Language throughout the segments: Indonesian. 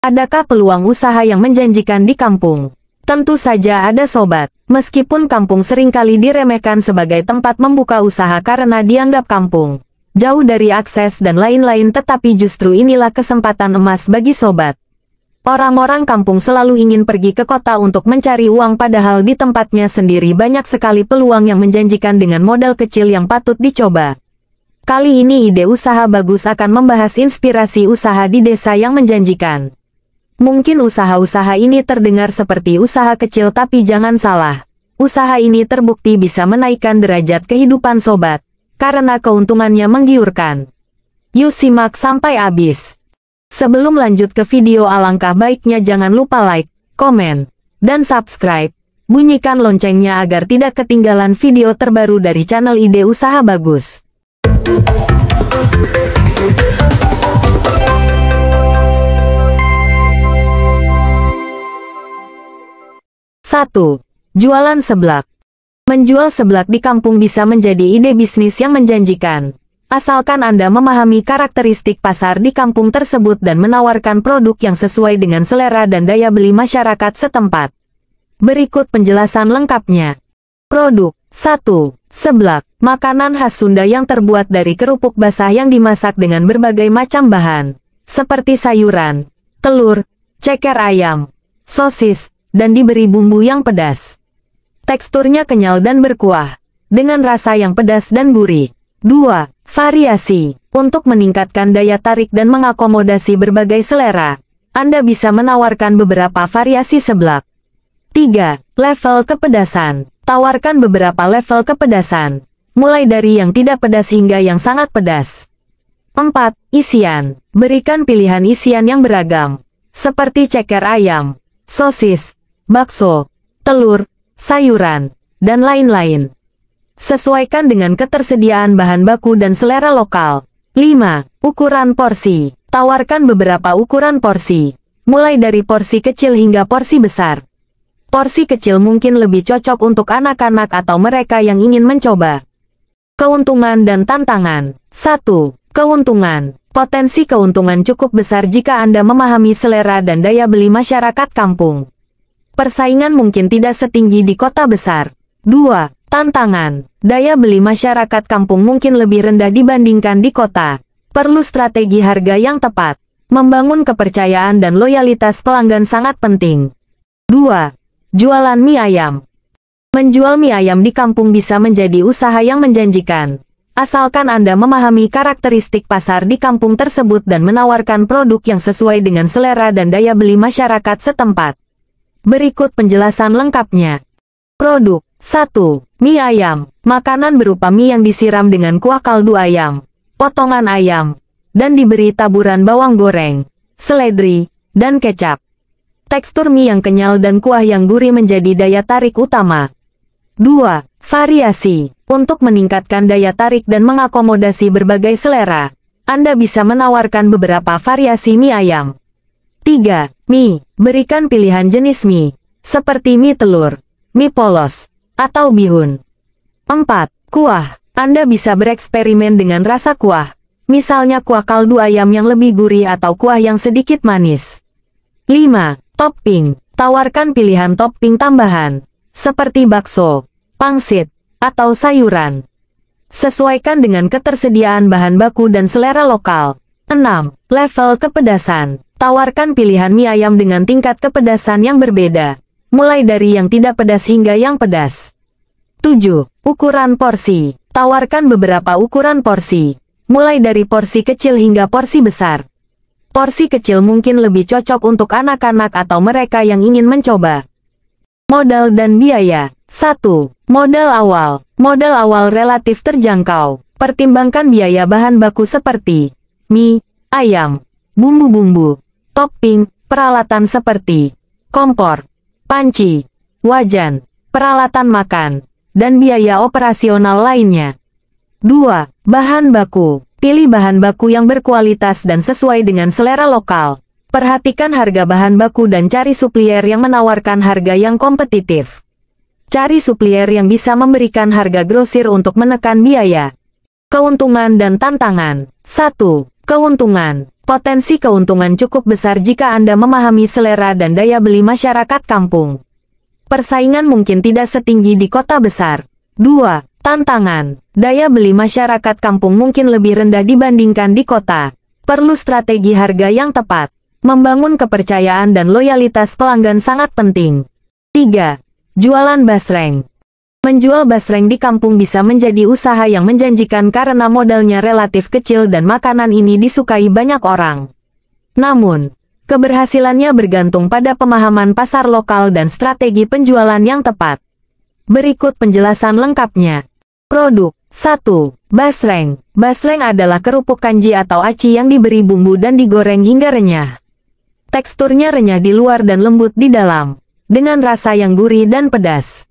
Adakah peluang usaha yang menjanjikan di kampung? Tentu saja ada sobat. Meskipun kampung seringkali diremehkan sebagai tempat membuka usaha karena dianggap kampung jauh dari akses dan lain-lain, tetapi justru inilah kesempatan emas bagi sobat. Orang-orang kampung selalu ingin pergi ke kota untuk mencari uang, padahal di tempatnya sendiri banyak sekali peluang yang menjanjikan dengan modal kecil yang patut dicoba. Kali ini ide usaha bagus akan membahas inspirasi usaha di desa yang menjanjikan. Mungkin usaha-usaha ini terdengar seperti usaha kecil, tapi jangan salah. Usaha ini terbukti bisa menaikkan derajat kehidupan sobat, karena keuntungannya menggiurkan. Yuk simak sampai habis. Sebelum lanjut ke video, alangkah baiknya jangan lupa like, komen, dan subscribe. Bunyikan loncengnya agar tidak ketinggalan video terbaru dari channel Ide Usaha Bagus. 1. Jualan seblak. Menjual seblak di kampung bisa menjadi ide bisnis yang menjanjikan. Asalkan Anda memahami karakteristik pasar di kampung tersebut dan menawarkan produk yang sesuai dengan selera dan daya beli masyarakat setempat. Berikut penjelasan lengkapnya. Produk 1. Seblak, makanan khas Sunda yang terbuat dari kerupuk basah yang dimasak dengan berbagai macam bahan, seperti sayuran, telur, ceker ayam, sosis, dan diberi bumbu yang pedas. Teksturnya kenyal dan berkuah, dengan rasa yang pedas dan gurih. 2. Variasi. Untuk meningkatkan daya tarik dan mengakomodasi berbagai selera, Anda bisa menawarkan beberapa variasi seblak. 3. Level kepedasan. Tawarkan beberapa level kepedasan, mulai dari yang tidak pedas hingga yang sangat pedas. 4. Isian. Berikan pilihan isian yang beragam, seperti ceker ayam, sosis, bakso, telur, sayuran, dan lain-lain. Sesuaikan dengan ketersediaan bahan baku dan selera lokal. 5. Ukuran porsi. Tawarkan beberapa ukuran porsi, mulai dari porsi kecil hingga porsi besar. Porsi kecil mungkin lebih cocok untuk anak-anak atau mereka yang ingin mencoba. Keuntungan dan tantangan. 1. Keuntungan. Potensi keuntungan cukup besar jika Anda memahami selera dan daya beli masyarakat kampung. Persaingan mungkin tidak setinggi di kota besar. 2. Tantangan. Daya beli masyarakat kampung mungkin lebih rendah dibandingkan di kota. Perlu strategi harga yang tepat. Membangun kepercayaan dan loyalitas pelanggan sangat penting. 2. Jualan mie ayam. Menjual mie ayam di kampung bisa menjadi usaha yang menjanjikan, asalkan Anda memahami karakteristik pasar di kampung tersebut dan menawarkan produk yang sesuai dengan selera dan daya beli masyarakat setempat. Berikut penjelasan lengkapnya. Produk 1. Mie ayam. Makanan berupa mie yang disiram dengan kuah kaldu ayam, potongan ayam, dan diberi taburan bawang goreng, seledri, dan kecap. Tekstur mie yang kenyal dan kuah yang gurih menjadi daya tarik utama. 2. Variasi. Untuk meningkatkan daya tarik dan mengakomodasi berbagai selera, Anda bisa menawarkan beberapa variasi mie ayam. 3. Mie. Berikan pilihan jenis mie, seperti mie telur, mie polos, atau bihun. 4. Kuah. Anda bisa bereksperimen dengan rasa kuah, misalnya kuah kaldu ayam yang lebih gurih atau kuah yang sedikit manis. 5. Topping. Tawarkan pilihan topping tambahan, seperti bakso, pangsit, atau sayuran. Sesuaikan dengan ketersediaan bahan baku dan selera lokal. 6. Level kepedasan. Tawarkan pilihan mie ayam dengan tingkat kepedasan yang berbeda, mulai dari yang tidak pedas hingga yang pedas. 7. Ukuran porsi. Tawarkan beberapa ukuran porsi, mulai dari porsi kecil hingga porsi besar. Porsi kecil mungkin lebih cocok untuk anak-anak atau mereka yang ingin mencoba. Modal dan biaya. 1. Modal awal. Modal awal relatif terjangkau. Pertimbangkan biaya bahan baku seperti mie, ayam, bumbu-bumbu, topping, peralatan seperti kompor, panci, wajan, peralatan makan, dan biaya operasional lainnya. 2. Bahan baku. Pilih bahan baku yang berkualitas dan sesuai dengan selera lokal. Perhatikan harga bahan baku dan cari supplier yang menawarkan harga yang kompetitif. Cari supplier yang bisa memberikan harga grosir untuk menekan biaya. Keuntungan dan tantangan. 1. Keuntungan. Potensi keuntungan cukup besar jika Anda memahami selera dan daya beli masyarakat kampung. Persaingan mungkin tidak setinggi di kota besar. 2. Tantangan. Daya beli masyarakat kampung mungkin lebih rendah dibandingkan di kota. Perlu strategi harga yang tepat. Membangun kepercayaan dan loyalitas pelanggan sangat penting. 3. Jualan basreng. Menjual basreng di kampung bisa menjadi usaha yang menjanjikan karena modalnya relatif kecil dan makanan ini disukai banyak orang. Namun, keberhasilannya bergantung pada pemahaman pasar lokal dan strategi penjualan yang tepat. Berikut penjelasan lengkapnya. Produk 1. Basreng. Basreng adalah kerupuk kanji atau aci yang diberi bumbu dan digoreng hingga renyah. Teksturnya renyah di luar dan lembut di dalam, dengan rasa yang gurih dan pedas.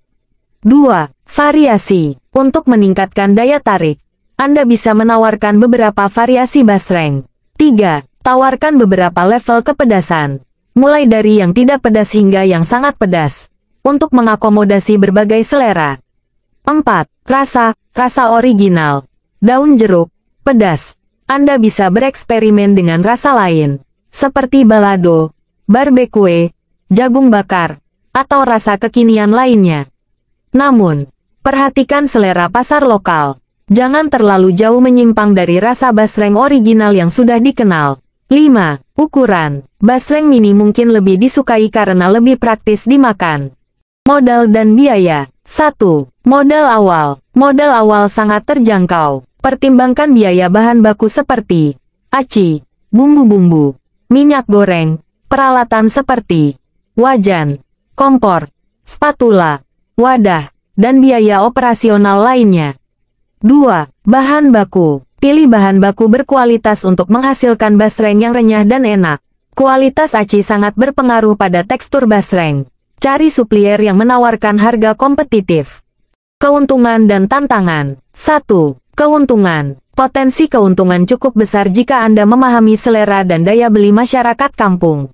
2. Variasi. Untuk meningkatkan daya tarik, Anda bisa menawarkan beberapa variasi basreng. 3. Tawarkan beberapa level kepedasan, mulai dari yang tidak pedas hingga yang sangat pedas, untuk mengakomodasi berbagai selera. 4. Rasa original. Daun jeruk, pedas. Anda bisa bereksperimen dengan rasa lain, seperti balado, barbecue, jagung bakar, atau rasa kekinian lainnya. Namun, perhatikan selera pasar lokal. Jangan terlalu jauh menyimpang dari rasa basreng original yang sudah dikenal. 5. Ukuran. Basreng mini mungkin lebih disukai karena lebih praktis dimakan. Modal dan biaya. 1. Modal awal. Modal awal sangat terjangkau. Pertimbangkan biaya bahan baku seperti aci, bumbu-bumbu, minyak goreng, peralatan seperti wajan, kompor, spatula, wadah, dan biaya operasional lainnya. 2. Bahan baku. Pilih bahan baku berkualitas untuk menghasilkan basreng yang renyah dan enak. Kualitas aci sangat berpengaruh pada tekstur basreng. Cari supplier yang menawarkan harga kompetitif. Keuntungan dan tantangan. 1. Keuntungan. Potensi keuntungan cukup besar jika Anda memahami selera dan daya beli masyarakat kampung.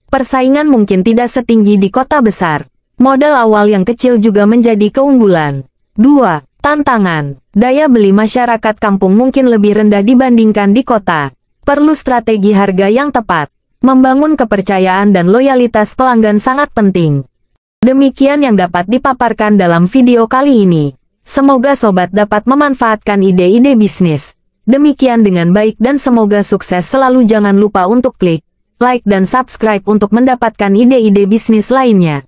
Persaingan mungkin tidak setinggi di kota besar. Modal awal yang kecil juga menjadi keunggulan. 2. Tantangan. Daya beli masyarakat kampung mungkin lebih rendah dibandingkan di kota. Perlu strategi harga yang tepat. Membangun kepercayaan dan loyalitas pelanggan sangat penting. Demikian yang dapat dipaparkan dalam video kali ini. Semoga sobat dapat memanfaatkan ide-ide bisnis. Demikian dengan baik dan semoga sukses selalu. Jangan lupa untuk klik like dan subscribe untuk mendapatkan ide-ide bisnis lainnya.